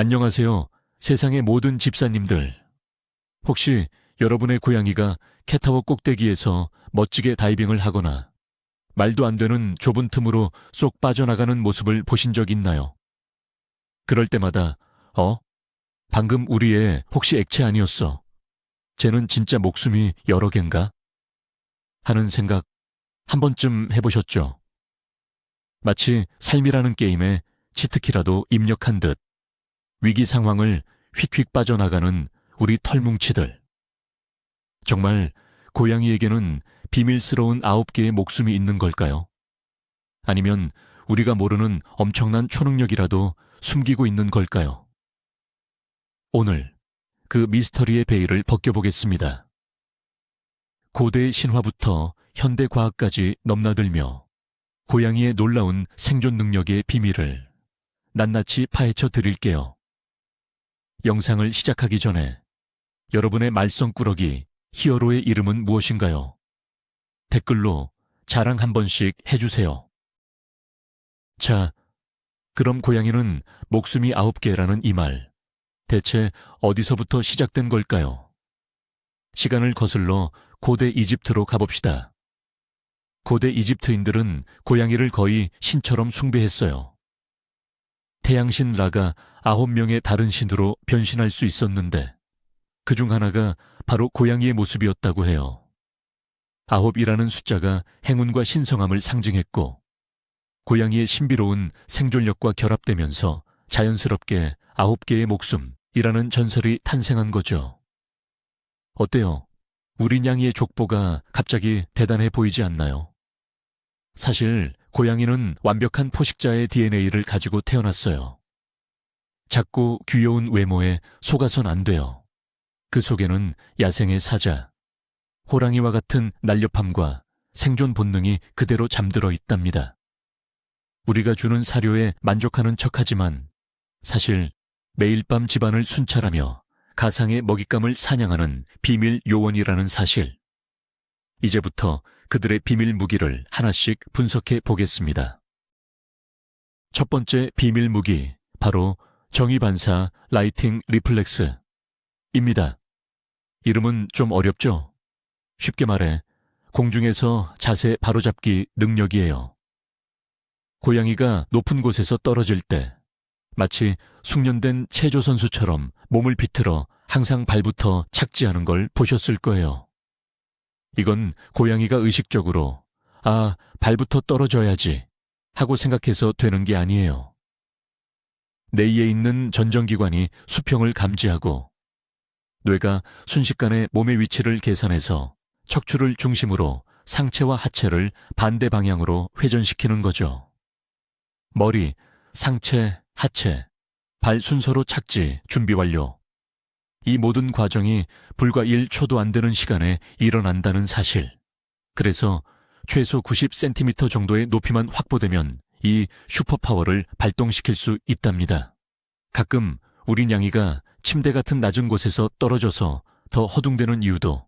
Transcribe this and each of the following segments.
안녕하세요. 세상의 모든 집사님들. 혹시 여러분의 고양이가 캣타워 꼭대기에서 멋지게 다이빙을 하거나 말도 안 되는 좁은 틈으로 쏙 빠져나가는 모습을 보신 적 있나요? 그럴 때마다 방금 우리 애 혹시 액체 아니었어? 쟤는 진짜 목숨이 여러 갠가? 하는 생각 한 번쯤 해보셨죠? 마치 삶이라는 게임에 치트키라도 입력한 듯 위기 상황을 휙휙 빠져나가는 우리 털뭉치들. 정말 고양이에게는 비밀스러운 9개의 목숨이 있는 걸까요? 아니면 우리가 모르는 엄청난 초능력이라도 숨기고 있는 걸까요? 오늘 그 미스터리의 베일을 벗겨보겠습니다. 고대 신화부터 현대 과학까지 넘나들며 고양이의 놀라운 생존 능력의 비밀을 낱낱이 파헤쳐 드릴게요. 영상을 시작하기 전에 여러분의 말썽꾸러기 히어로의 이름은 무엇인가요? 댓글로 자랑 한 번씩 해주세요. 자, 그럼 고양이는 목숨이 9개라는 이 말, 대체 어디서부터 시작된 걸까요? 시간을 거슬러 고대 이집트로 가봅시다. 고대 이집트인들은 고양이를 거의 신처럼 숭배했어요. 태양신 라가 9명의 다른 신으로 변신할 수 있었는데 그중 하나가 바로 고양이의 모습이었다고 해요. 9이라는 숫자가 행운과 신성함을 상징했고 고양이의 신비로운 생존력과 결합되면서 자연스럽게 9개의 목숨이라는 전설이 탄생한 거죠. 어때요? 우리 냥이의 족보가 갑자기 대단해 보이지 않나요? 사실 고양이는 완벽한 포식자의 DNA를 가지고 태어났어요. 작고 귀여운 외모에 속아선 안 돼요. 그 속에는 야생의 사자, 호랑이와 같은 날렵함과 생존 본능이 그대로 잠들어 있답니다. 우리가 주는 사료에 만족하는 척하지만 사실 매일 밤 집안을 순찰하며 가상의 먹잇감을 사냥하는 비밀 요원이라는 사실. 이제부터 그들의 비밀 무기를 하나씩 분석해 보겠습니다. 첫 번째 비밀 무기, 바로 정의반사 라이팅 리플렉스입니다. 이름은 좀 어렵죠? 쉽게 말해 공중에서 자세 바로잡기 능력이에요. 고양이가 높은 곳에서 떨어질 때 마치 숙련된 체조 선수처럼 몸을 비틀어 항상 발부터 착지하는 걸 보셨을 거예요. 이건 고양이가 의식적으로 발부터 떨어져야지 하고 생각해서 되는 게 아니에요. 뇌에 있는 전정기관이 수평을 감지하고 뇌가 순식간에 몸의 위치를 계산해서 척추를 중심으로 상체와 하체를 반대 방향으로 회전시키는 거죠. 머리, 상체, 하체, 발 순서로 착지, 준비 완료. 이 모든 과정이 불과 1초도 안 되는 시간에 일어난다는 사실. 그래서 최소 90cm 정도의 높이만 확보되면 이 슈퍼파워를 발동시킬 수 있답니다. 가끔 우리 냥이가 침대 같은 낮은 곳에서 떨어져서 더 허둥대는 이유도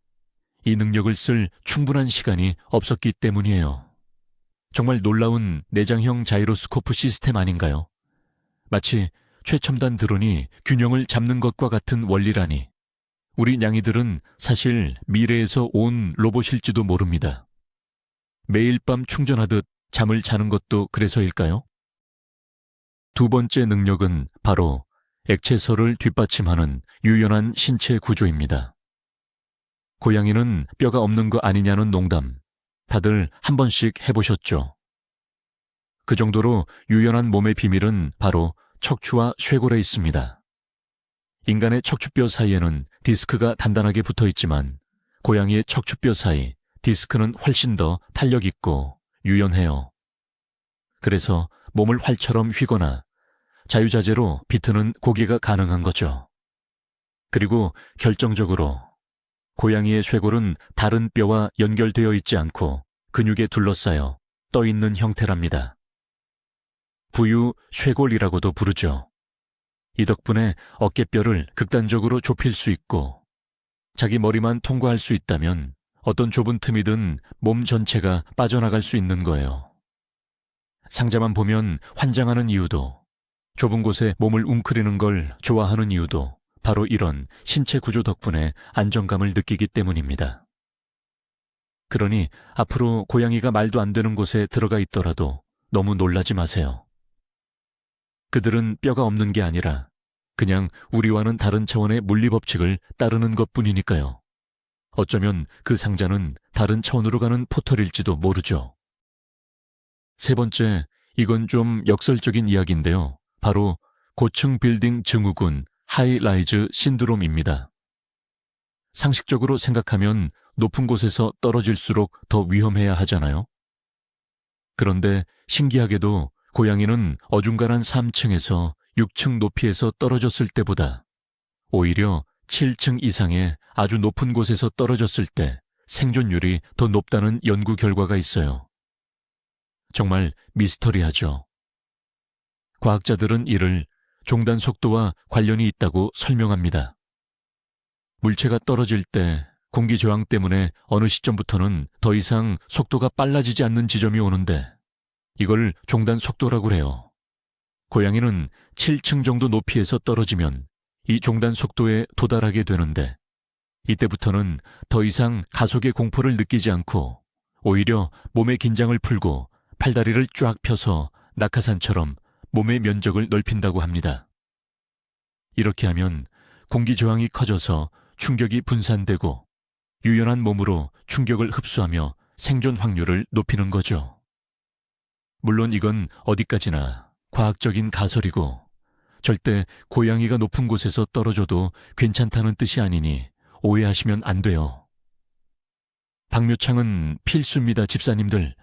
이 능력을 쓸 충분한 시간이 없었기 때문이에요. 정말 놀라운 내장형 자이로스코프 시스템 아닌가요? 마치 최첨단 드론이 균형을 잡는 것과 같은 원리라니. 우리 냥이들은 사실 미래에서 온 로봇일지도 모릅니다. 매일 밤 충전하듯 잠을 자는 것도 그래서일까요? 두 번째 능력은 바로 액체설을 뒷받침하는 유연한 신체 구조입니다. 고양이는 뼈가 없는 거 아니냐는 농담, 다들 한 번씩 해보셨죠? 그 정도로 유연한 몸의 비밀은 바로 척추와 쇄골에 있습니다. 인간의 척추뼈 사이에는 디스크가 단단하게 붙어 있지만 고양이의 척추뼈 사이 디스크는 훨씬 더 탄력 있고 유연해요. 그래서 몸을 활처럼 휘거나 자유자재로 비트는 고개가 가능한 거죠. 그리고 결정적으로 고양이의 쇄골은 다른 뼈와 연결되어 있지 않고 근육에 둘러싸여 떠 있는 형태랍니다. 부유 쇄골이라고도 부르죠. 이 덕분에 어깨뼈를 극단적으로 좁힐 수 있고 자기 머리만 통과할 수 있다면 어떤 좁은 틈이든 몸 전체가 빠져나갈 수 있는 거예요. 상자만 보면 환장하는 이유도 좁은 곳에 몸을 웅크리는 걸 좋아하는 이유도 바로 이런 신체 구조 덕분에 안정감을 느끼기 때문입니다. 그러니 앞으로 고양이가 말도 안 되는 곳에 들어가 있더라도 너무 놀라지 마세요. 그들은 뼈가 없는 게 아니라 그냥 우리와는 다른 차원의 물리법칙을 따르는 것뿐이니까요. 어쩌면 그 상자는 다른 차원으로 가는 포털일지도 모르죠. 세 번째, 이건 좀 역설적인 이야기인데요. 바로 고층 빌딩 증후군 하이라이즈 신드롬입니다. 상식적으로 생각하면 높은 곳에서 떨어질수록 더 위험해야 하잖아요. 그런데 신기하게도 고양이는 어중간한 3층에서 6층 높이에서 떨어졌을 때보다 오히려 7층 이상의 아주 높은 곳에서 떨어졌을 때 생존율이 더 높다는 연구 결과가 있어요. 정말 미스터리하죠. 과학자들은 이를 종단 속도와 관련이 있다고 설명합니다. 물체가 떨어질 때 공기 저항 때문에 어느 시점부터는 더 이상 속도가 빨라지지 않는 지점이 오는데 이걸 종단 속도라고 해요. 고양이는 7층 정도 높이에서 떨어지면 이 종단 속도에 도달하게 되는데 이때부터는 더 이상 가속의 공포를 느끼지 않고 오히려 몸의 긴장을 풀고 팔다리를 쫙 펴서 낙하산처럼 몸의 면적을 넓힌다고 합니다. 이렇게 하면 공기 저항이 커져서 충격이 분산되고 유연한 몸으로 충격을 흡수하며 생존 확률을 높이는 거죠. 물론 이건 어디까지나 과학적인 가설이고 절대 고양이가 높은 곳에서 떨어져도 괜찮다는 뜻이 아니니 오해하시면 안 돼요. 박묘창은 필수입니다, 집사님들.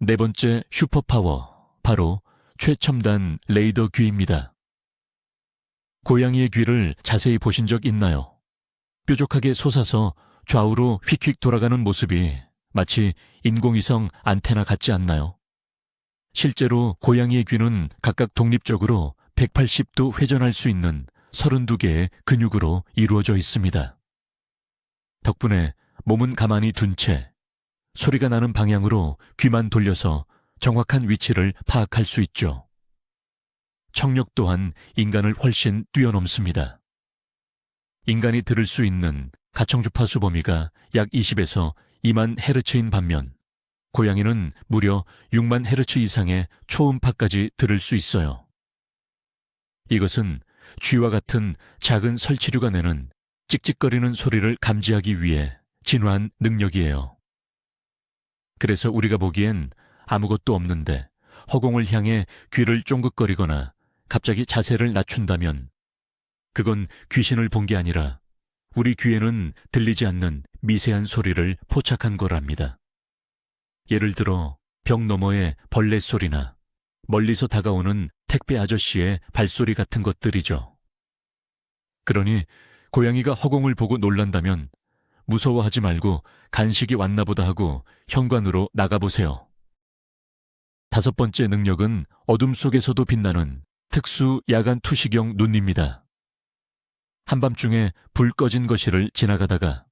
네 번째 슈퍼파워, 바로 최첨단 레이더 귀입니다. 고양이의 귀를 자세히 보신 적 있나요? 뾰족하게 솟아서 좌우로 휙휙 돌아가는 모습이 마치 인공위성 안테나 같지 않나요? 실제로 고양이의 귀는 각각 독립적으로 180도 회전할 수 있는 32개의 근육으로 이루어져 있습니다. 덕분에 몸은 가만히 둔 채 소리가 나는 방향으로 귀만 돌려서 정확한 위치를 파악할 수 있죠. 청력 또한 인간을 훨씬 뛰어넘습니다. 인간이 들을 수 있는 가청주파수 범위가 약 20에서 2만 헤르츠인 반면 고양이는 무려 6만 헤르츠 이상의 초음파까지 들을 수 있어요. 이것은 쥐와 같은 작은 설치류가 내는 찍찍거리는 소리를 감지하기 위해 진화한 능력이에요. 그래서 우리가 보기엔 아무것도 없는데 허공을 향해 귀를 쫑긋거리거나 갑자기 자세를 낮춘다면 그건 귀신을 본 게 아니라 우리 귀에는 들리지 않는 미세한 소리를 포착한 거랍니다. 예를 들어 벽 너머의 벌레 소리나 멀리서 다가오는 택배 아저씨의 발소리 같은 것들이죠. 그러니 고양이가 허공을 보고 놀란다면 무서워하지 말고 간식이 왔나 보다 하고 현관으로 나가보세요. 다섯 번째 능력은 어둠 속에서도 빛나는 특수 야간 투시경 눈입니다. 한밤중에 불 꺼진 거실을 지나가다가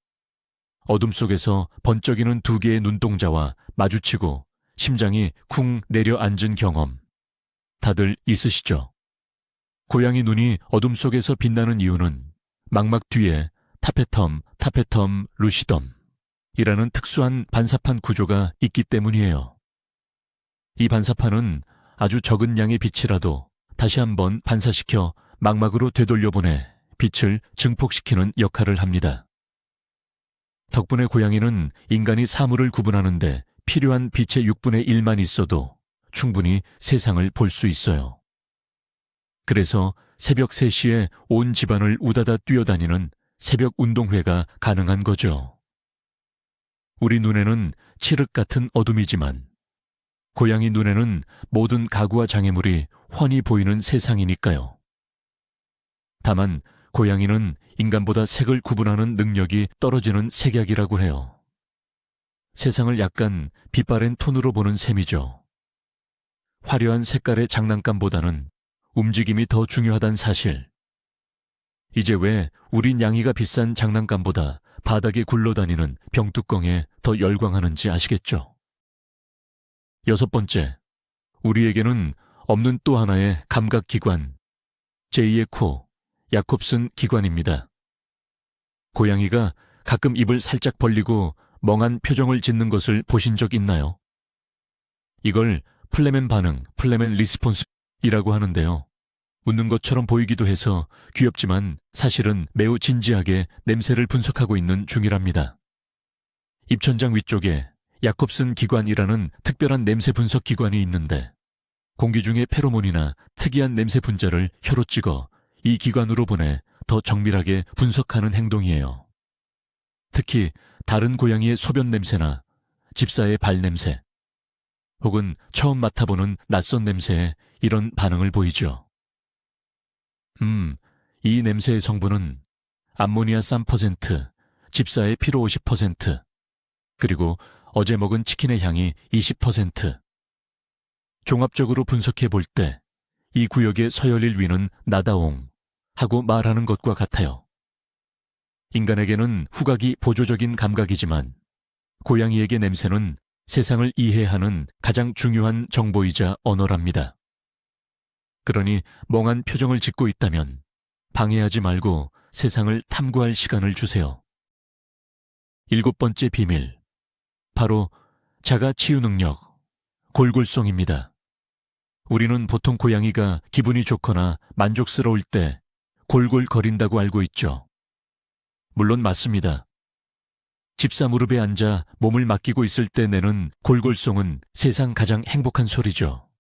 어둠 속에서 번쩍이는 두 개의 눈동자와 마주치고 심장이 쿵 내려앉은 경험 다들 있으시죠? 고양이 눈이 어둠 속에서 빛나는 이유는 망막 뒤에 타페텀 루시덤 이라는 특수한 반사판 구조가 있기 때문이에요. 이 반사판은 아주 적은 양의 빛이라도 다시 한번 반사시켜 망막으로 되돌려보내 빛을 증폭시키는 역할을 합니다. 덕분에 고양이는 인간이 사물을 구분하는데 필요한 빛의 6분의 1만 있어도 충분히 세상을 볼 수 있어요. 그래서 새벽 3시에 온 집안을 우다다 뛰어다니는 새벽 운동회가 가능한 거죠. 우리 눈에는 칠흑 같은 어둠이지만 고양이 눈에는 모든 가구와 장애물이 훤히 보이는 세상이니까요. 다만 고양이는 인간보다 색을 구분하는 능력이 떨어지는 색약이라고 해요. 세상을 약간 빛바랜 톤으로 보는 셈이죠. 화려한 색깔의 장난감보다는 움직임이 더 중요하단 사실. 이제 왜 우리 냥이가 비싼 장난감보다 바닥에 굴러다니는 병뚜껑에 더 열광하는지 아시겠죠? 여섯 번째, 우리에게는 없는 또 하나의 감각기관, 제2의 코, 야콥슨 기관입니다. 고양이가 가끔 입을 살짝 벌리고 멍한 표정을 짓는 것을 보신 적 있나요? 이걸 플레멘 반응, 플레멘 리스폰스이라고 하는데요. 웃는 것처럼 보이기도 해서 귀엽지만 사실은 매우 진지하게 냄새를 분석하고 있는 중이랍니다. 입천장 위쪽에 야콥슨 기관이라는 특별한 냄새 분석 기관이 있는데 공기 중의 페로몬이나 특이한 냄새 분자를 혀로 찍어 이 기관으로 보내 더 정밀하게 분석하는 행동이에요. 특히 다른 고양이의 소변 냄새나 집사의 발 냄새, 혹은 처음 맡아보는 낯선 냄새에 이런 반응을 보이죠. 이 냄새의 성분은 암모니아 3%, 집사의 피로 50%, 그리고 어제 먹은 치킨의 향이 20%. 종합적으로 분석해 볼 때 이 구역의 서열일 위는 나다옹 하고 말하는 것과 같아요. 인간에게는 후각이 보조적인 감각이지만 고양이에게 냄새는 세상을 이해하는 가장 중요한 정보이자 언어랍니다. 그러니 멍한 표정을 짓고 있다면 방해하지 말고 세상을 탐구할 시간을 주세요. 7번째 비밀, 바로 자가 치유 능력, 골골송입니다. 우리는 보통 고양이가 기분이 좋거나 만족스러울 때 골골거린다고 알고 있죠. 물론 맞습니다. 집사 무릎에 앉아 몸을 맡기고 있을 때 내는 골골송은 세상 가장 행복한 소리죠.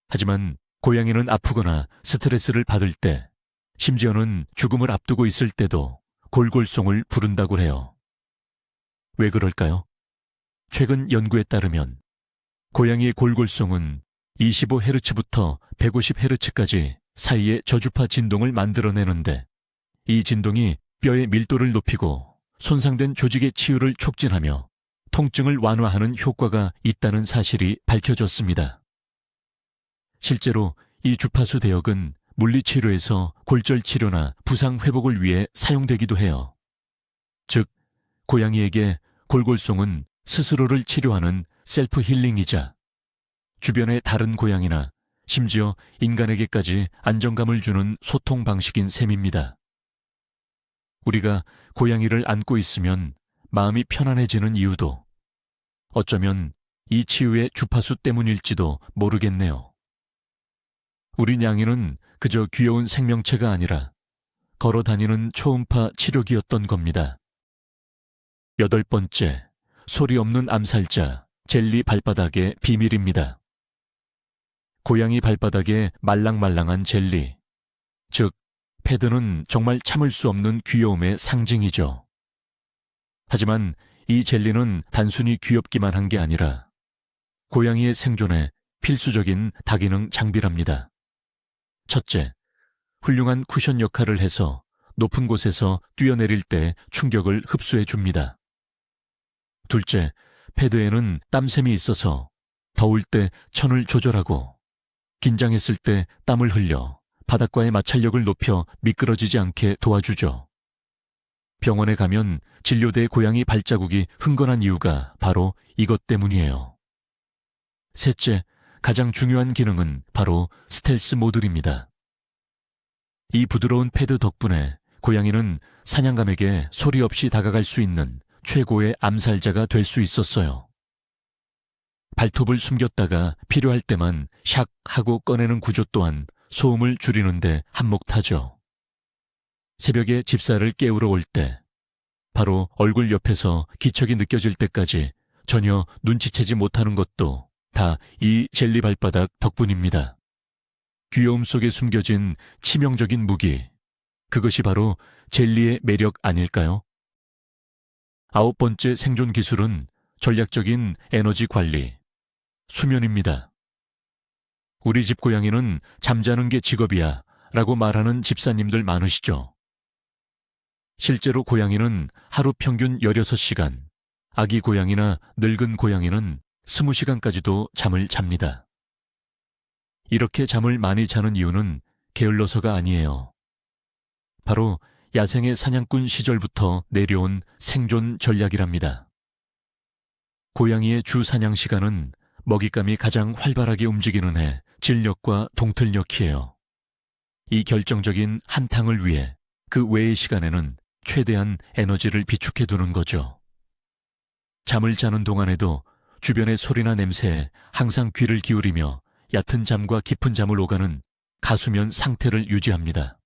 하지만 고양이는 아프거나 스트레스를 받을 때, 심지어는 죽음을 앞두고 있을 때도 골골송을 부른다고 해요. 왜 그럴까요? 최근 연구에 따르면 고양이의 골골송은 25Hz부터 150Hz까지 사이의 저주파 진동을 만들어내는데 이 진동이 뼈의 밀도를 높이고 손상된 조직의 치유를 촉진하며 통증을 완화하는 효과가 있다는 사실이 밝혀졌습니다. 실제로 이 주파수 대역은 물리치료에서 골절치료나 부상 회복을 위해 사용되기도 해요. 즉, 고양이에게 골골송은 스스로를 치료하는 셀프 힐링이자 주변의 다른 고양이나 심지어 인간에게까지 안정감을 주는 소통 방식인 셈입니다. 우리가 고양이를 안고 있으면 마음이 편안해지는 이유도 어쩌면 이 치유의 주파수 때문일지도 모르겠네요. 우리 냥이는 그저 귀여운 생명체가 아니라 걸어다니는 초음파 치료기였던 겁니다. 8번째, 소리 없는 암살자, 젤리 발바닥의 비밀입니다. 고양이 발바닥에 말랑말랑한 젤리, 즉 패드는 정말 참을 수 없는 귀여움의 상징이죠. 하지만 이 젤리는 단순히 귀엽기만 한 게 아니라 고양이의 생존에 필수적인 다기능 장비랍니다. 첫째, 훌륭한 쿠션 역할을 해서 높은 곳에서 뛰어내릴 때 충격을 흡수해 줍니다. 둘째, 패드에는 땀샘이 있어서 더울 때 천을 조절하고 긴장했을 때 땀을 흘려 바닥과의 마찰력을 높여 미끄러지지 않게 도와주죠. 병원에 가면 진료대 고양이 발자국이 흥건한 이유가 바로 이것 때문이에요. 셋째, 가장 중요한 기능은 바로 스텔스 모듈입니다. 이 부드러운 패드 덕분에 고양이는 사냥감에게 소리 없이 다가갈 수 있는 최고의 암살자가 될 수 있었어요. 발톱을 숨겼다가 필요할 때만 샥 하고 꺼내는 구조 또한 소음을 줄이는데 한몫하죠. 새벽에 집사를 깨우러 올 때, 바로 얼굴 옆에서 기척이 느껴질 때까지 전혀 눈치채지 못하는 것도 다 이 젤리 발바닥 덕분입니다. 귀여움 속에 숨겨진 치명적인 무기, 그것이 바로 젤리의 매력 아닐까요? 9번째 생존 기술은 전략적인 에너지 관리, 수면입니다. 우리 집 고양이는 잠자는 게 직업이야 라고 말하는 집사님들 많으시죠? 실제로 고양이는 하루 평균 16시간, 아기 고양이나 늙은 고양이는 20시간까지도 잠을 잡니다. 이렇게 잠을 많이 자는 이유는 게을러서가 아니에요. 바로 야생의 사냥꾼 시절부터 내려온 생존 전략이랍니다. 고양이의 주 사냥 시간은 먹잇감이 가장 활발하게 움직이는 해 진력과 동틀력이에요. 이 결정적인 한탕을 위해 그 외의 시간에는 최대한 에너지를 비축해 두는 거죠. 잠을 자는 동안에도 주변의 소리나 냄새에 항상 귀를 기울이며 얕은 잠과 깊은 잠을 오가는 가수면 상태를 유지합니다.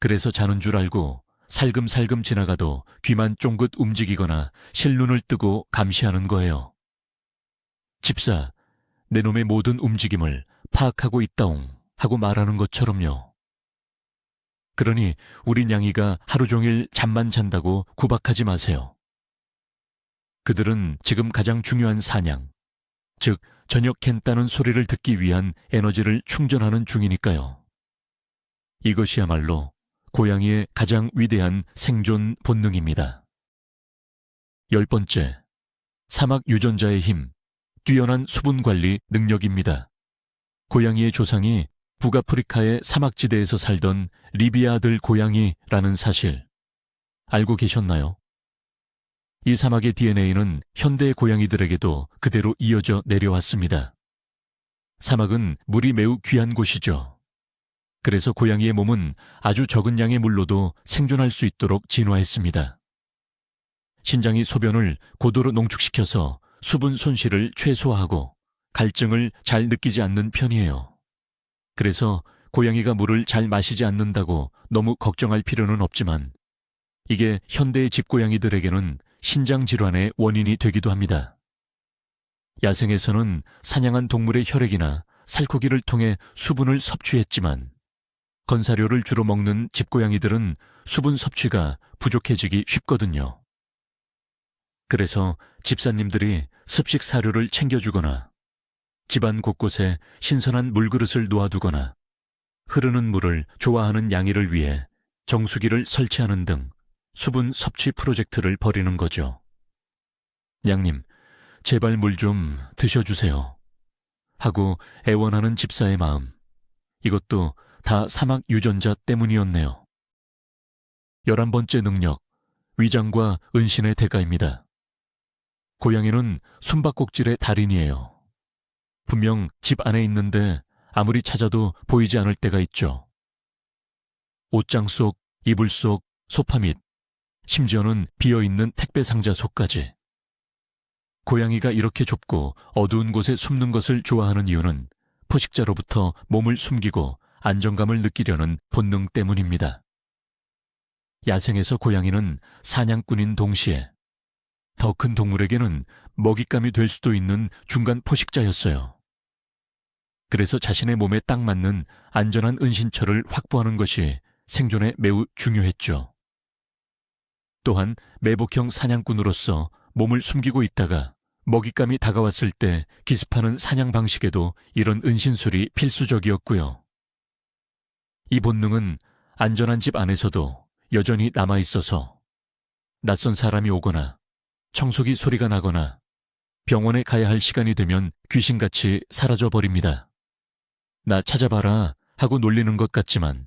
그래서 자는 줄 알고 살금살금 지나가도 귀만 쫑긋 움직이거나 실눈을 뜨고 감시하는 거예요. 집사, 내 놈의 모든 움직임을 파악하고 있다옹 하고 말하는 것처럼요. 그러니 우리 냥이가 하루 종일 잠만 잔다고 구박하지 마세요. 그들은 지금 가장 중요한 사냥, 즉 저녁 캔다는 소리를 듣기 위한 에너지를 충전하는 중이니까요. 이것이야말로 고양이의 가장 위대한 생존 본능입니다. 10번째, 사막 유전자의 힘, 뛰어난 수분 관리 능력입니다. 고양이의 조상이 북아프리카의 사막지대에서 살던 리비아들 고양이라는 사실 알고 계셨나요? 이 사막의 DNA는 현대의 고양이들에게도 그대로 이어져 내려왔습니다. 사막은 물이 매우 귀한 곳이죠. 그래서 고양이의 몸은 아주 적은 양의 물로도 생존할 수 있도록 진화했습니다. 신장이 소변을 고도로 농축시켜서 수분 손실을 최소화하고 갈증을 잘 느끼지 않는 편이에요. 그래서 고양이가 물을 잘 마시지 않는다고 너무 걱정할 필요는 없지만 이게 현대의 집고양이들에게는 신장 질환의 원인이 되기도 합니다. 야생에서는 사냥한 동물의 혈액이나 살코기를 통해 수분을 섭취했지만 건사료를 주로 먹는 집고양이들은 수분 섭취가 부족해지기 쉽거든요. 그래서 집사님들이 습식 사료를 챙겨주거나 집안 곳곳에 신선한 물그릇을 놓아두거나 흐르는 물을 좋아하는 양이를 위해 정수기를 설치하는 등 수분 섭취 프로젝트를 벌이는 거죠. 양님, 제발 물 좀 드셔주세요. 하고 애원하는 집사의 마음, 이것도 다 사막 유전자 때문이었네요. 11번째 능력, 위장과 은신의 대가입니다. 고양이는 숨바꼭질의 달인이에요. 분명 집 안에 있는데 아무리 찾아도 보이지 않을 때가 있죠. 옷장 속, 이불 속, 소파 밑, 심지어는 비어있는 택배 상자 속까지. 고양이가 이렇게 좁고 어두운 곳에 숨는 것을 좋아하는 이유는 포식자로부터 몸을 숨기고 안정감을 느끼려는 본능 때문입니다. 야생에서 고양이는 사냥꾼인 동시에 더 큰 동물에게는 먹잇감이 될 수도 있는 중간 포식자였어요. 그래서 자신의 몸에 딱 맞는 안전한 은신처를 확보하는 것이 생존에 매우 중요했죠. 또한 매복형 사냥꾼으로서 몸을 숨기고 있다가 먹잇감이 다가왔을 때 기습하는 사냥 방식에도 이런 은신술이 필수적이었고요. 이 본능은 안전한 집 안에서도 여전히 남아있어서 낯선 사람이 오거나 청소기 소리가 나거나 병원에 가야 할 시간이 되면 귀신같이 사라져버립니다. 나 찾아봐라 하고 놀리는 것 같지만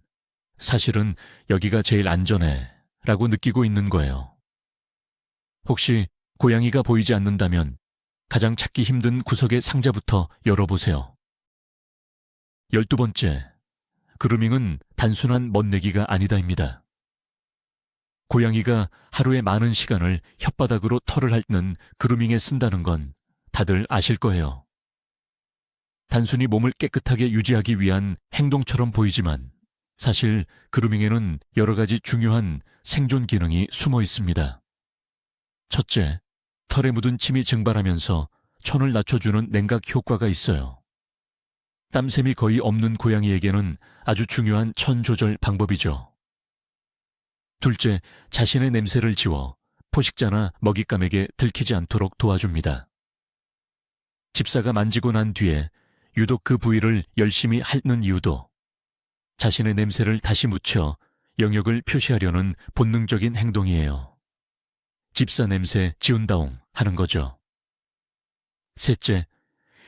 사실은 여기가 제일 안전해 라고 느끼고 있는 거예요. 혹시 고양이가 보이지 않는다면 가장 찾기 힘든 구석의 상자부터 열어보세요. 12번째, 그루밍은 단순한 멋내기가 아니다입니다. 고양이가 하루에 많은 시간을 혓바닥으로 털을 핥는 그루밍에 쓴다는 건 다들 아실 거예요. 단순히 몸을 깨끗하게 유지하기 위한 행동처럼 보이지만 사실 그루밍에는 여러 가지 중요한 생존 기능이 숨어 있습니다. 첫째, 털에 묻은 침이 증발하면서 천을 낮춰주는 냉각 효과가 있어요. 땀샘이 거의 없는 고양이에게는 아주 중요한 천 조절 방법이죠. 둘째, 자신의 냄새를 지워 포식자나 먹잇감에게 들키지 않도록 도와줍니다. 집사가 만지고 난 뒤에 유독 그 부위를 열심히 핥는 이유도 자신의 냄새를 다시 묻혀 영역을 표시하려는 본능적인 행동이에요. 집사 냄새 지운다옹 하는 거죠. 셋째,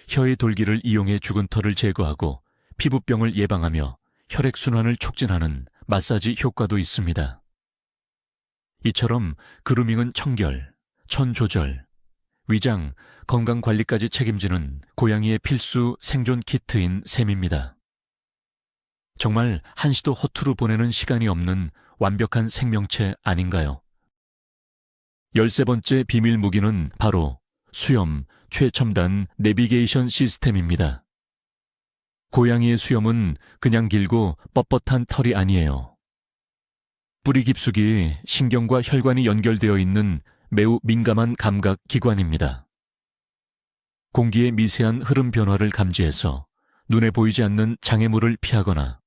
혀의 돌기를 이용해 죽은 털을 제거하고 피부병을 예방하며 혈액순환을 촉진하는 마사지 효과도 있습니다. 이처럼 그루밍은 청결, 천 조절, 위장, 건강관리까지 책임지는 고양이의 필수 생존 키트인 셈입니다. 정말 한시도 허투루 보내는 시간이 없는 완벽한 생명체 아닌가요? 13번째 비밀 무기는 바로 수염 최첨단 내비게이션 시스템입니다. 고양이의 수염은 그냥 길고 뻣뻣한 털이 아니에요. 뿌리 깊숙이 신경과 혈관이 연결되어 있는 매우 민감한 감각 기관입니다. 공기의 미세한 흐름 변화를 감지해서 눈에 보이지 않는 장애물을 피하거나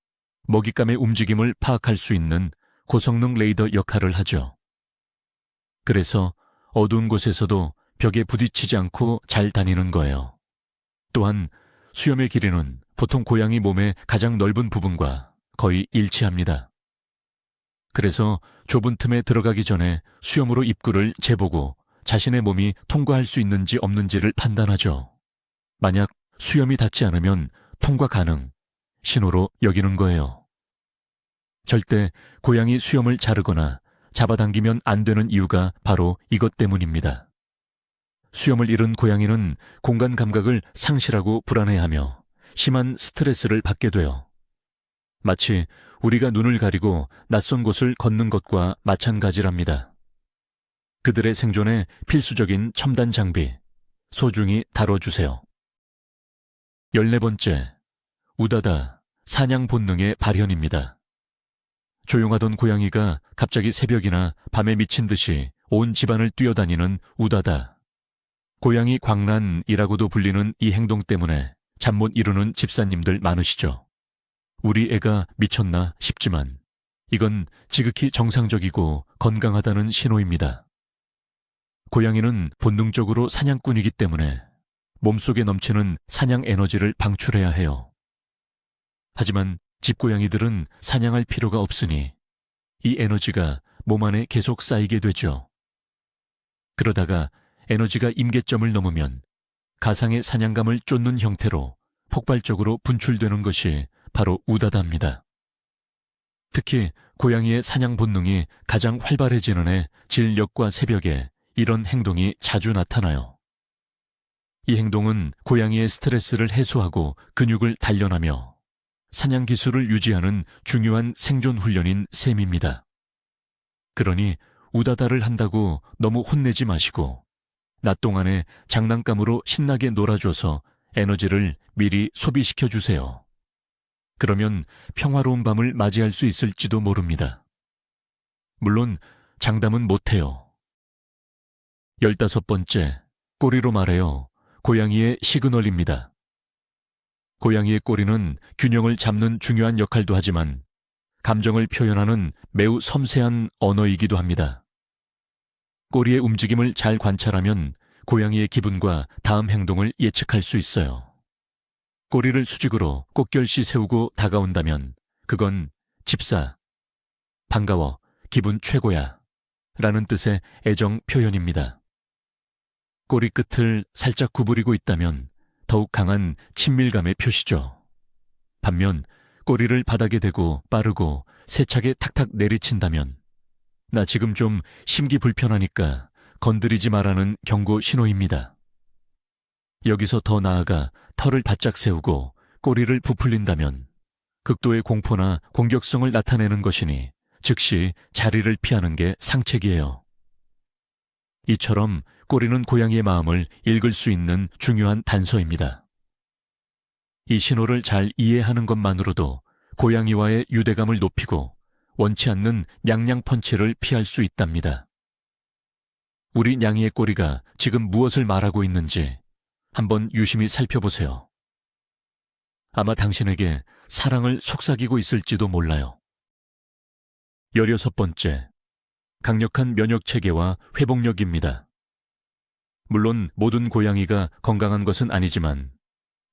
먹잇감의 움직임을 파악할 수 있는 고성능 레이더 역할을 하죠. 그래서 어두운 곳에서도 벽에 부딪히지 않고 잘 다니는 거예요. 또한 수염의 길이는 보통 고양이 몸의 가장 넓은 부분과 거의 일치합니다. 그래서 좁은 틈에 들어가기 전에 수염으로 입구를 재보고 자신의 몸이 통과할 수 있는지 없는지를 판단하죠. 만약 수염이 닿지 않으면 통과 가능, 신호로 여기는 거예요. 절대 고양이 수염을 자르거나 잡아당기면 안 되는 이유가 바로 이것 때문입니다. 수염을 잃은 고양이는 공간 감각을 상실하고 불안해하며 심한 스트레스를 받게 돼요. 마치 우리가 눈을 가리고 낯선 곳을 걷는 것과 마찬가지랍니다. 그들의 생존에 필수적인 첨단 장비, 소중히 다뤄주세요. 14번째, 우다다, 사냥 본능의 발현입니다. 조용하던 고양이가 갑자기 새벽이나 밤에 미친 듯이 온 집안을 뛰어다니는 우다다. 고양이 광란이라고도 불리는 이 행동 때문에 잠 못 이루는 집사님들 많으시죠. 우리 애가 미쳤나 싶지만 이건 지극히 정상적이고 건강하다는 신호입니다. 고양이는 본능적으로 사냥꾼이기 때문에 몸속에 넘치는 사냥 에너지를 방출해야 해요. 하지만 집고양이들은 사냥할 필요가 없으니 이 에너지가 몸 안에 계속 쌓이게 되죠. 그러다가 에너지가 임계점을 넘으면 가상의 사냥감을 쫓는 형태로 폭발적으로 분출되는 것이 바로 우다다입니다. 특히 고양이의 사냥 본능이 가장 활발해지는 해 진력과 새벽에 이런 행동이 자주 나타나요. 이 행동은 고양이의 스트레스를 해소하고 근육을 단련하며 사냥 기술을 유지하는 중요한 생존 훈련인 셈입니다. 그러니 우다다를 한다고 너무 혼내지 마시고 낮 동안에 장난감으로 신나게 놀아줘서 에너지를 미리 소비시켜 주세요. 그러면 평화로운 밤을 맞이할 수 있을지도 모릅니다. 물론 장담은 못해요. 15번째, 꼬리로 말해요. 고양이의 시그널입니다. 고양이의 꼬리는 균형을 잡는 중요한 역할도 하지만 감정을 표현하는 매우 섬세한 언어이기도 합니다. 꼬리의 움직임을 잘 관찰하면 고양이의 기분과 다음 행동을 예측할 수 있어요. 꼬리를 수직으로 꼭결시 세우고 다가온다면 그건 집사, 반가워, 기분 최고야 라는 뜻의 애정 표현입니다. 꼬리 끝을 살짝 구부리고 있다면 더욱 강한 친밀감의 표시죠. 반면 꼬리를 바닥에 대고 빠르고 세차게 탁탁 내리친다면 나 지금 좀 심기 불편하니까 건드리지 마라는 경고 신호입니다. 여기서 더 나아가 털을 바짝 세우고 꼬리를 부풀린다면 극도의 공포나 공격성을 나타내는 것이니 즉시 자리를 피하는 게 상책이에요. 이처럼 꼬리는 고양이의 마음을 읽을 수 있는 중요한 단서입니다. 이 신호를 잘 이해하는 것만으로도 고양이와의 유대감을 높이고 원치 않는 냥냥 펀치를 피할 수 있답니다. 우리 냥이의 꼬리가 지금 무엇을 말하고 있는지 한번 유심히 살펴보세요. 아마 당신에게 사랑을 속삭이고 있을지도 몰라요. 16번째, 강력한 면역체계와 회복력입니다. 물론 모든 고양이가 건강한 것은 아니지만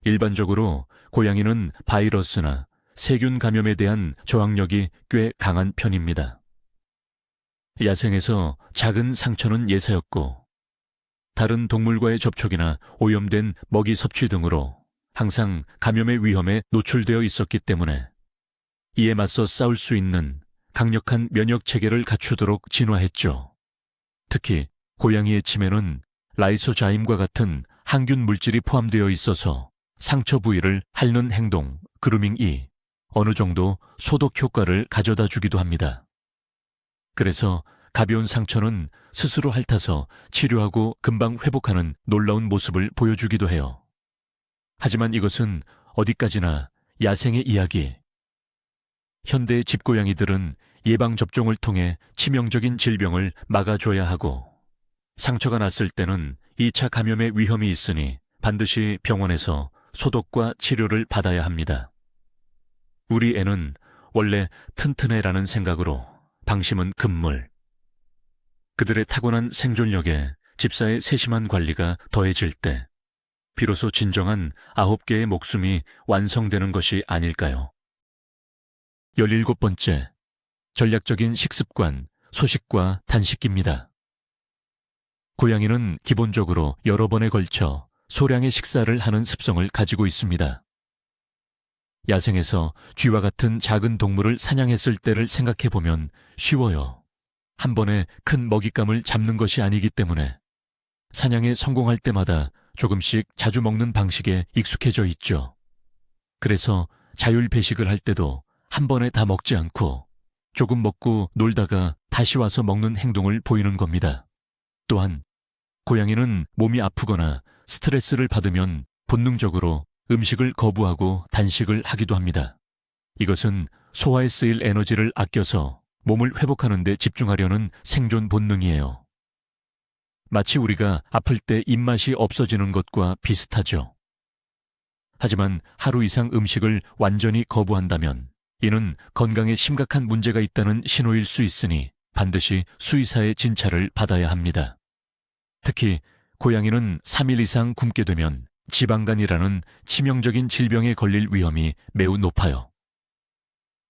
일반적으로 고양이는 바이러스나 세균 감염에 대한 저항력이 꽤 강한 편입니다. 야생에서 작은 상처는 예사였고 다른 동물과의 접촉이나 오염된 먹이 섭취 등으로 항상 감염의 위험에 노출되어 있었기 때문에 이에 맞서 싸울 수 있는 강력한 면역 체계를 갖추도록 진화했죠. 특히 고양이의 치매는 라이소자임과 같은 항균 물질이 포함되어 있어서 상처 부위를 핥는 행동, 그루밍이 어느 정도 소독 효과를 가져다 주기도 합니다. 그래서 가벼운 상처는 스스로 핥아서 치료하고 금방 회복하는 놀라운 모습을 보여주기도 해요. 하지만 이것은 어디까지나 야생의 이야기. 현대의 집고양이들은 예방접종을 통해 치명적인 질병을 막아줘야 하고, 상처가 났을 때는 2차 감염의 위험이 있으니 반드시 병원에서 소독과 치료를 받아야 합니다. 우리 애는 원래 튼튼해라는 생각으로 방심은 금물. 그들의 타고난 생존력에 집사의 세심한 관리가 더해질 때 비로소 진정한 9개의 목숨이 완성되는 것이 아닐까요? 17번째, 전략적인 식습관, 소식과 단식기입니다. 고양이는 기본적으로 여러 번에 걸쳐 소량의 식사를 하는 습성을 가지고 있습니다. 야생에서 쥐와 같은 작은 동물을 사냥했을 때를 생각해보면 쉬워요. 한 번에 큰 먹잇감을 잡는 것이 아니기 때문에 사냥에 성공할 때마다 조금씩 자주 먹는 방식에 익숙해져 있죠. 그래서 자율 배식을 할 때도 한 번에 다 먹지 않고 조금 먹고 놀다가 다시 와서 먹는 행동을 보이는 겁니다. 또한 고양이는 몸이 아프거나 스트레스를 받으면 본능적으로 음식을 거부하고 단식을 하기도 합니다. 이것은 소화에 쓰일 에너지를 아껴서 몸을 회복하는 데 집중하려는 생존 본능이에요. 마치 우리가 아플 때 입맛이 없어지는 것과 비슷하죠. 하지만 하루 이상 음식을 완전히 거부한다면 이는 건강에 심각한 문제가 있다는 신호일 수 있으니 반드시 수의사의 진찰을 받아야 합니다. 특히 고양이는 3일 이상 굶게 되면 지방간이라는 치명적인 질병에 걸릴 위험이 매우 높아요.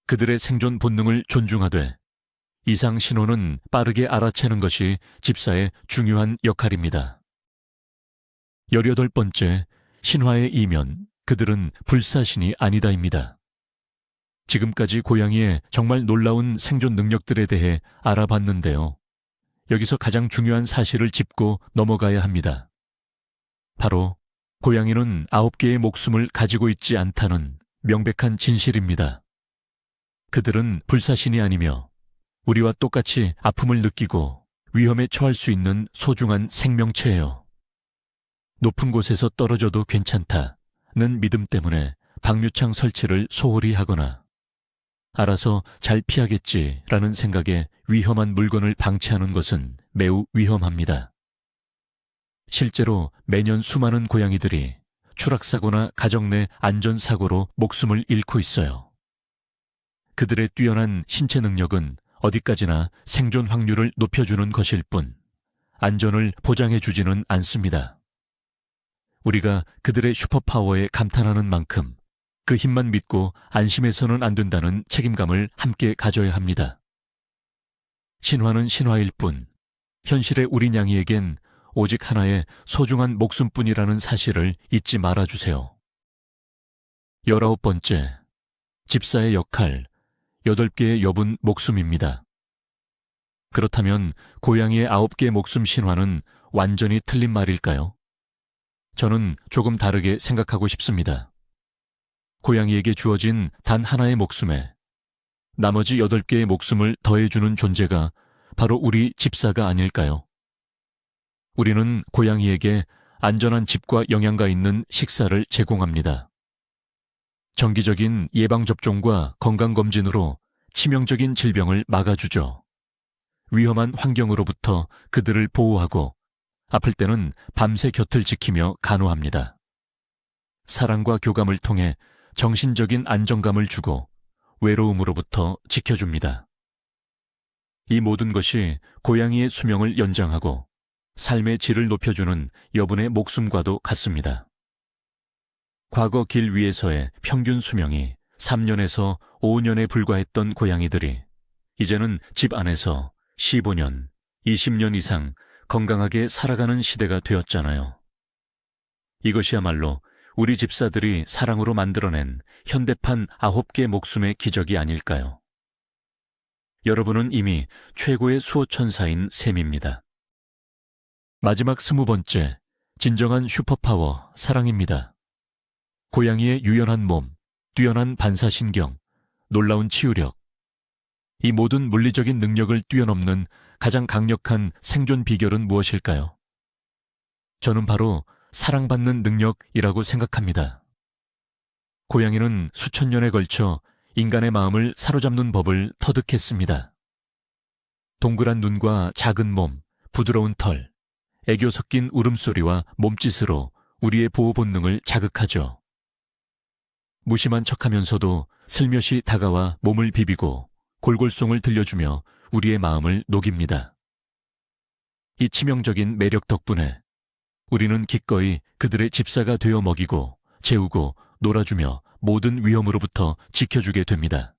그들의 생존 본능을 존중하되 이상 신호는 빠르게 알아채는 것이 집사의 중요한 역할입니다. 18번째, 신화의 이면, 그들은 불사신이 아니다입니다. 지금까지 고양이의 정말 놀라운 생존 능력들에 대해 알아봤는데요. 여기서 가장 중요한 사실을 짚고 넘어가야 합니다. 바로 고양이는 9개의 목숨을 가지고 있지 않다는 명백한 진실입니다. 그들은 불사신이 아니며 우리와 똑같이 아픔을 느끼고 위험에 처할 수 있는 소중한 생명체예요. 높은 곳에서 떨어져도 괜찮다는 믿음 때문에 방류창 설치를 소홀히 하거나 알아서 잘 피하겠지라는 생각에 위험한 물건을 방치하는 것은 매우 위험합니다. 실제로 매년 수많은 고양이들이 추락사고나 가정 내 안전사고로 목숨을 잃고 있어요. 그들의 뛰어난 신체 능력은 어디까지나 생존 확률을 높여주는 것일 뿐 안전을 보장해주지는 않습니다. 우리가 그들의 슈퍼파워에 감탄하는 만큼 그 힘만 믿고 안심해서는 안 된다는 책임감을 함께 가져야 합니다. 신화는 신화일 뿐 현실의 우리 냥이에겐 오직 하나의 소중한 목숨뿐이라는 사실을 잊지 말아주세요. 19번째, 집사의 역할, 8개의 여분 목숨입니다. 그렇다면 고양이의 9개의 목숨 신화는 완전히 틀린 말일까요? 저는 조금 다르게 생각하고 싶습니다. 고양이에게 주어진 단 하나의 목숨에 나머지 8개의 목숨을 더해주는 존재가 바로 우리 집사가 아닐까요? 우리는 고양이에게 안전한 집과 영양가 있는 식사를 제공합니다. 정기적인 예방접종과 건강검진으로 치명적인 질병을 막아주죠. 위험한 환경으로부터 그들을 보호하고 아플 때는 밤새 곁을 지키며 간호합니다. 사랑과 교감을 통해 정신적인 안정감을 주고 외로움으로부터 지켜줍니다. 이 모든 것이 고양이의 수명을 연장하고 삶의 질을 높여주는 여분의 목숨과도 같습니다. 과거 길 위에서의 평균 수명이 3년에서 5년에 불과했던 고양이들이 이제는 집 안에서 15년, 20년 이상 건강하게 살아가는 시대가 되었잖아요. 이것이야말로 우리 집사들이 사랑으로 만들어낸 현대판 9개 목숨의 기적이 아닐까요? 여러분은 이미 최고의 수호천사인 셈입니다. 마지막 20번째, 진정한 슈퍼파워, 사랑입니다. 고양이의 유연한 몸, 뛰어난 반사신경, 놀라운 치유력. 이 모든 물리적인 능력을 뛰어넘는 가장 강력한 생존 비결은 무엇일까요? 저는 바로 사랑받는 능력이라고 생각합니다. 고양이는 수천 년에 걸쳐 인간의 마음을 사로잡는 법을 터득했습니다. 동그란 눈과 작은 몸, 부드러운 털, 애교 섞인 울음소리와 몸짓으로 우리의 보호 본능을 자극하죠. 무심한 척하면서도 슬며시 다가와 몸을 비비고 골골송을 들려주며 우리의 마음을 녹입니다. 이 치명적인 매력 덕분에 우리는 기꺼이 그들의 집사가 되어 먹이고 재우고 놀아주며 모든 위험으로부터 지켜주게 됩니다.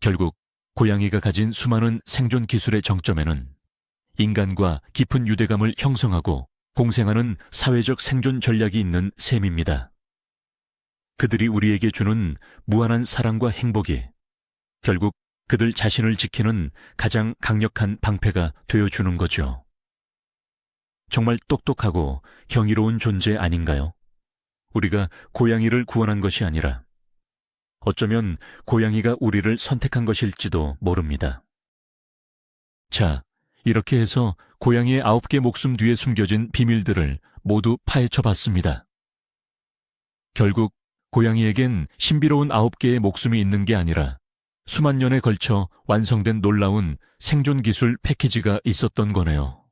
결국 고양이가 가진 수많은 생존 기술의 정점에는 인간과 깊은 유대감을 형성하고 공생하는 사회적 생존 전략이 있는 셈입니다. 그들이 우리에게 주는 무한한 사랑과 행복이 결국 그들 자신을 지키는 가장 강력한 방패가 되어주는 거죠. 정말 똑똑하고 경이로운 존재 아닌가요? 우리가 고양이를 구원한 것이 아니라 어쩌면 고양이가 우리를 선택한 것일지도 모릅니다. 자, 이렇게 해서 고양이의 9개 목숨 뒤에 숨겨진 비밀들을 모두 파헤쳐 봤습니다. 결국 고양이에겐 신비로운 9개의 목숨이 있는 게 아니라 수만 년에 걸쳐 완성된 놀라운 생존 기술 패키지가 있었던 거네요.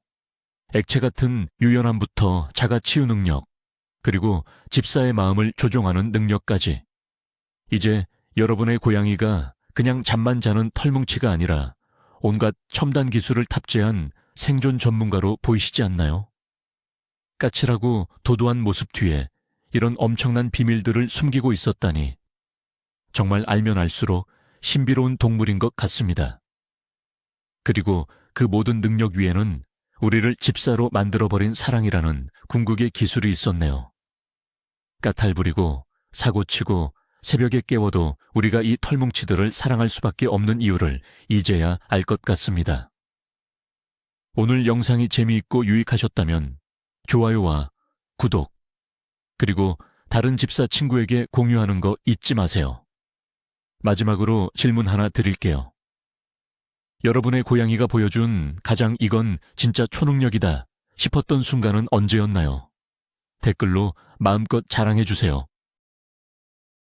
액체 같은 유연함부터 자가 치유 능력, 그리고 집사의 마음을 조종하는 능력까지. 이제 여러분의 고양이가 그냥 잠만 자는 털뭉치가 아니라 온갖 첨단 기술을 탑재한 생존 전문가로 보이시지 않나요? 까칠하고 도도한 모습 뒤에 이런 엄청난 비밀들을 숨기고 있었다니 정말 알면 알수록 신비로운 동물인 것 같습니다. 그리고 그 모든 능력 위에는 우리를 집사로 만들어버린 사랑이라는 궁극의 기술이 있었네요. 까탈 부리고 사고치고 새벽에 깨워도 우리가 이 털뭉치들을 사랑할 수밖에 없는 이유를 이제야 알 것 같습니다. 오늘 영상이 재미있고 유익하셨다면 좋아요와 구독, 그리고 다른 집사 친구에게 공유하는 거 잊지 마세요. 마지막으로 질문 하나 드릴게요. 여러분의 고양이가 보여준 가장 이건 진짜 초능력이다 싶었던 순간은 언제였나요? 댓글로 마음껏 자랑해 주세요.